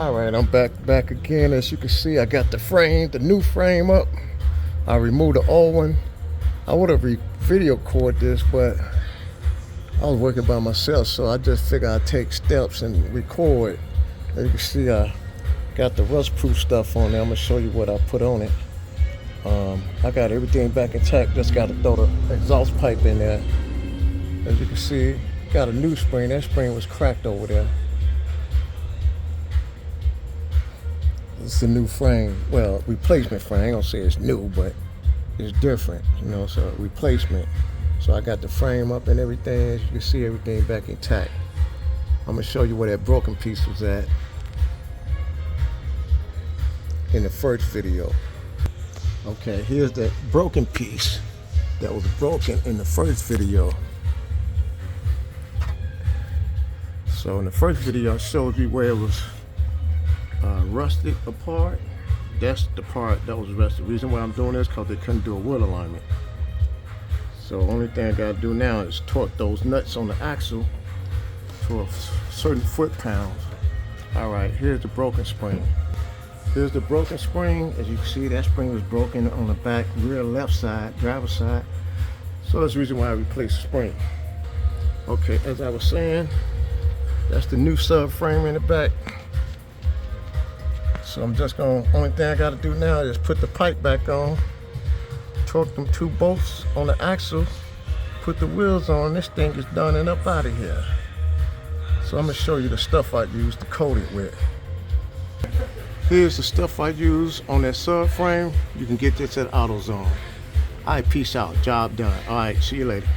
All right, I'm back again. As you can see, I got the new frame up. I removed the old one. I would have video recorded this, but I was working by myself, so I just figured I'd take steps and record. As you can see, I got the rust-proof stuff on there. I'm gonna show you what I put on it. I got everything back intact. Just got to throw the exhaust pipe in there. As you can see, got a new spring. That spring was cracked over there. It's the new frame. Well, replacement frame. I ain't gonna say it's new, but it's different, you know, so replacement. So I got the frame up and everything. As you can see, everything back intact. I'm gonna show you where that broken piece was at in the first video. Okay, here's that broken piece that was broken in the first video. So in the first video, I showed you where it was rusted apart. That's the part that was rusted. The reason why I'm doing this because they couldn't do a wheel alignment. So only thing I gotta do now is torque those nuts on the axle to a certain foot-pounds. All right, here's the broken spring. Here's the broken spring. As you can see, that spring was broken on the back rear left side, driver's side. So that's the reason why I replaced the spring. Okay, as I was saying, that's the new subframe in the back. So I'm just gonna, only thing I gotta do now is put the pipe back on, torque them 2 bolts on the axle, put the wheels on. This thing is done and up out of here. So I'm gonna show you the stuff I used to coat it with. Here's the stuff I use on that subframe. You can get this at AutoZone. All right, peace out, job done. All right, see you later.